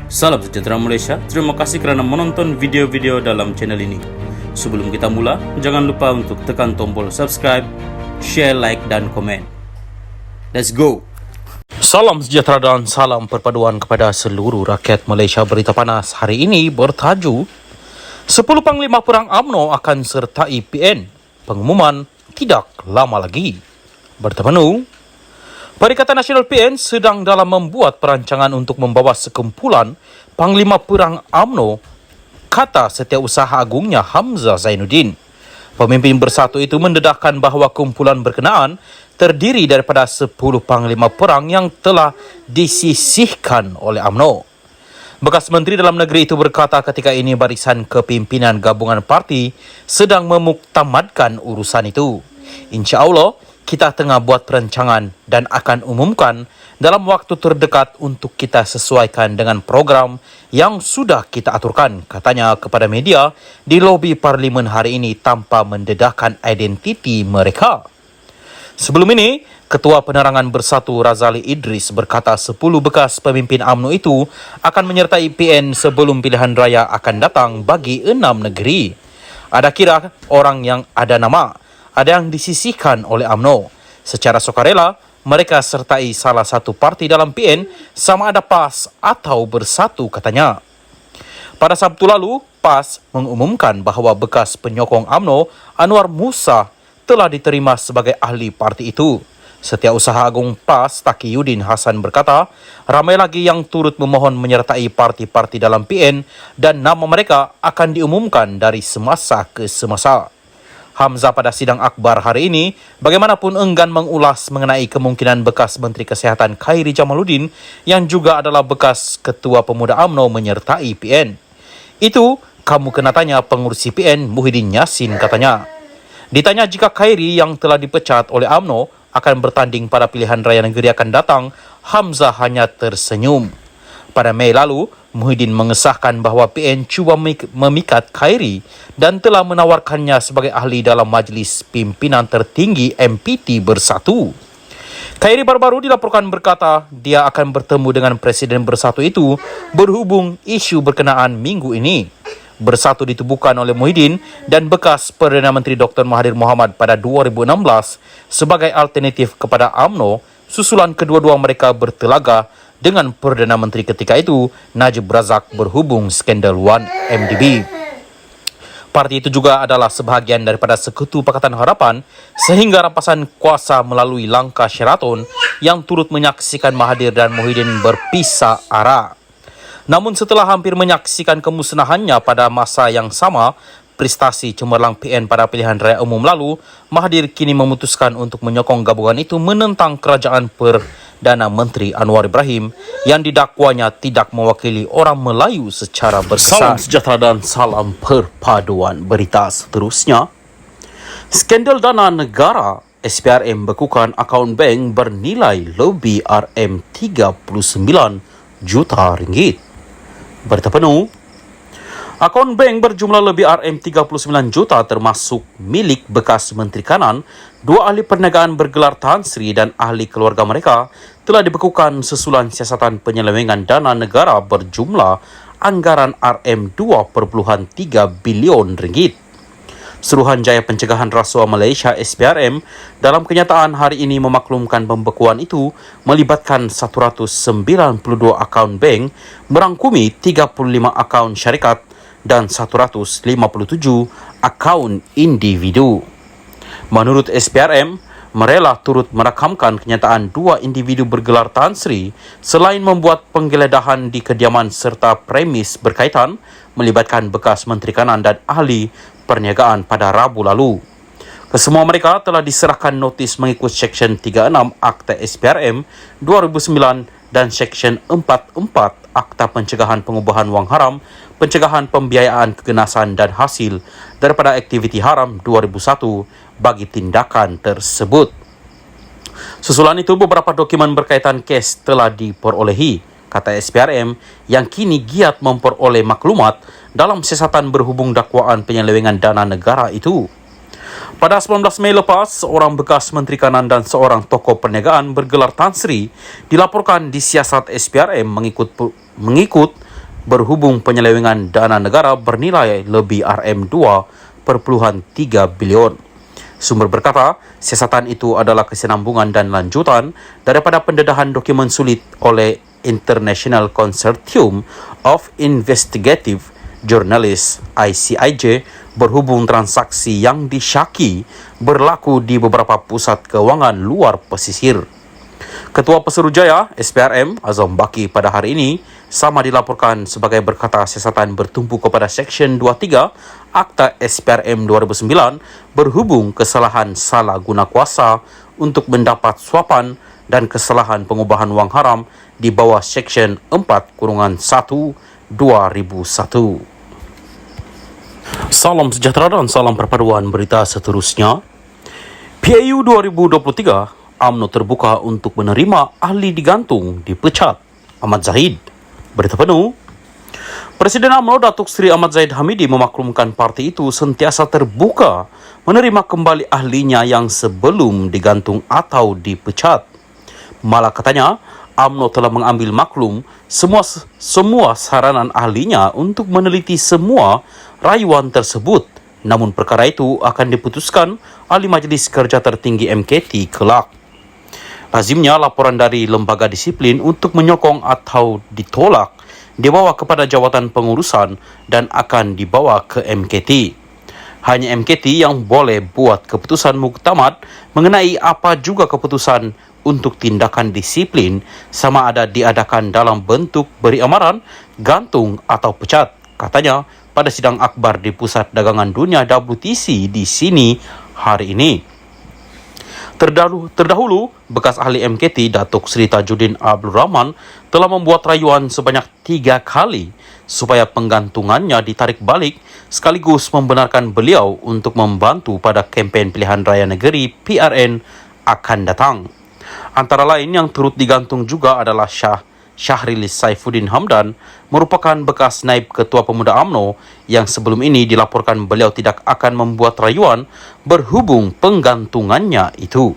Salam sejahtera Malaysia, terima kasih kerana menonton video-video dalam channel ini. Sebelum kita mula, jangan lupa untuk tekan tombol subscribe, share, like dan komen. Let's go! Salam sejahtera dan salam perpaduan kepada seluruh rakyat Malaysia. Berita panas hari ini bertajuk 10 Panglima Perang UMNO akan sertai PN. Pengumuman tidak lama lagi. Berita penuh. Perikatan Nasional PN sedang dalam membuat perancangan untuk membawa sekumpulan Panglima Perang UMNO, kata Setiausaha Agungnya Hamzah Zainuddin. Pemimpin bersatu itu mendedahkan bahawa kumpulan berkenaan terdiri daripada 10 Panglima Perang yang telah disisihkan oleh UMNO. Bekas Menteri Dalam Negeri itu berkata ketika ini barisan kepimpinan gabungan parti sedang memuktamadkan urusan itu. InsyaAllah, kita tengah buat perancangan dan akan umumkan dalam waktu terdekat untuk kita sesuaikan dengan program yang sudah kita aturkan, katanya kepada media di lobi Parlimen hari ini tanpa mendedahkan identiti mereka. Sebelum ini, Ketua Penerangan Bersatu Razali Idris berkata 10 bekas pemimpin UMNO itu akan menyertai PN sebelum pilihan raya akan datang bagi 6 negeri. Ada kira orang yang ada nama, ada yang disisihkan oleh UMNO. Secara sukarela, mereka sertai salah satu parti dalam PN sama ada PAS atau Bersatu, katanya. Pada Sabtu lalu, PAS mengumumkan bahawa bekas penyokong UMNO Anwar Musa telah diterima sebagai ahli parti itu. Setiausaha Agung PAS Taqiyuddin Hasan berkata, ramai lagi yang turut memohon menyertai parti-parti dalam PN dan nama mereka akan diumumkan dari semasa ke semasa. Hamzah pada sidang akbar hari ini bagaimanapun enggan mengulas mengenai kemungkinan bekas Menteri Kesihatan Khairi Jamaluddin yang juga adalah bekas Ketua Pemuda UMNO menyertai PN. Itu kamu kena tanya pengurusi PN Muhyiddin Yassin, katanya. Ditanya jika Khairi yang telah dipecat oleh UMNO akan bertanding pada pilihan raya negeri akan datang, Hamzah hanya tersenyum. Pada Mei lalu, Muhyiddin mengesahkan bahawa PN cuba memikat Khairi dan telah menawarkannya sebagai ahli dalam Majlis Pimpinan Tertinggi MPT Bersatu. Khairi baru-baru dilaporkan berkata dia akan bertemu dengan Presiden Bersatu itu berhubung isu berkenaan minggu ini. Bersatu ditubuhkan oleh Muhyiddin dan bekas Perdana Menteri Dr. Mahathir Mohamad pada 2016 sebagai alternatif kepada UMNO, susulan kedua-dua mereka bertelaga dengan Perdana Menteri ketika itu, Najib Razak, berhubung skandal 1MDB. Parti itu juga adalah sebahagian daripada Sekutu Pakatan Harapan sehingga rampasan kuasa melalui langkah Sheraton yang turut menyaksikan Mahathir dan Muhyiddin berpisah arah. Namun setelah hampir menyaksikan kemusnahannya pada masa yang sama, prestasi cemerlang PN pada pilihan raya umum lalu, Mahathir kini memutuskan untuk menyokong gabungan itu menentang kerajaan Perdana Menteri Anwar Ibrahim yang didakwanya tidak mewakili orang Melayu secara berkesan. Salam sejahtera dan salam perpaduan. Berita seterusnya. Skandal dana negara, SPRM bekukan akaun bank bernilai lebih RM39 juta ringgit. Berita penuh. Akaun bank berjumlah lebih RM39 juta termasuk milik bekas Menteri Kanan, 2 ahli perniagaan bergelar Tan Sri dan ahli keluarga mereka telah dibekukan sesulan siasatan penyelewengan dana negara berjumlah anggaran RM2.3 bilion ringgit. Suruhanjaya Pencegahan Rasuah Malaysia SPRM dalam kenyataan hari ini memaklumkan pembekuan itu melibatkan 192 akaun bank, merangkumi 35 akaun syarikat dan 157 akaun individu. Menurut SPRM, mereka turut merakamkan kenyataan 2 individu bergelar Tan Sri selain membuat penggeledahan di kediaman serta premis berkaitan melibatkan bekas Menteri Kanan dan ahli perniagaan pada Rabu lalu. Kesemua mereka telah diserahkan notis mengikut Seksyen 36 Akta SPRM 2009 dan Seksyen 44 Akta Pencegahan Pengubahan Wang Haram, Pencegahan Pembiayaan Keganasan dan Hasil daripada Aktiviti Haram 2001 bagi tindakan tersebut. Susulan itu, beberapa dokumen berkaitan kes telah diperolehi, kata SPRM yang kini giat memperoleh maklumat dalam siasatan berhubung dakwaan penyelewengan dana negara itu. Pada 19 Mei lepas, seorang bekas Menteri Kanan dan seorang tokoh perniagaan bergelar Tan Sri dilaporkan disiasat SPRM mengikut berhubung penyelewengan dana negara bernilai lebih RM2.3 bilion. Sumber berkata, siasatan itu adalah kesinambungan dan lanjutan daripada pendedahan dokumen sulit oleh International Consortium of Investigative Journalists (ICIJ) berhubung transaksi yang disyaki berlaku di beberapa pusat kewangan luar pesisir. Ketua Pesuruhjaya SPRM Azam Baki pada hari ini sama dilaporkan sebagai berkata siasatan bertumpu kepada Seksyen 23 Akta SPRM 2009 berhubung kesalahan salah guna kuasa untuk mendapat suapan dan kesalahan pengubahan wang haram di bawah Seksyen 4-1 2001. Salam sejahtera dan salam perpaduan berita seterusnya. PAU 2023, UMNO terbuka untuk menerima ahli digantung dipecat. Ahmad Zahid. Berita penuh. Presiden UMNO Datuk Seri Ahmad Zahid Hamidi memaklumkan parti itu sentiasa terbuka menerima kembali ahlinya yang sebelum digantung atau dipecat. Malah katanya, UMNO telah mengambil maklum semua saranan ahlinya untuk meneliti semua rayuan tersebut. Namun perkara itu akan diputuskan ahli Majlis Kerja Tertinggi MKT kelak. Lazimnya laporan dari lembaga disiplin untuk menyokong atau ditolak dibawa kepada jawatan pengurusan dan akan dibawa ke MKT. Hanya MKT yang boleh buat keputusan muktamad mengenai apa juga keputusan untuk tindakan disiplin, sama ada diadakan dalam bentuk beri amaran, gantung atau pecat, katanya pada sidang akbar di Pusat Dagangan Dunia WTC di sini hari ini. Terdahulu, bekas ahli MKT Datuk Seri Tajuddin Abdul Rahman telah membuat rayuan sebanyak 3 kali supaya penggantungannya ditarik balik sekaligus membenarkan beliau untuk membantu pada kempen pilihan raya negeri PRN akan datang. Antara lain yang turut digantung juga adalah Syahril Saifuddin Hamdan, merupakan bekas naib ketua pemuda UMNO yang sebelum ini dilaporkan beliau tidak akan membuat rayuan berhubung penggantungannya itu.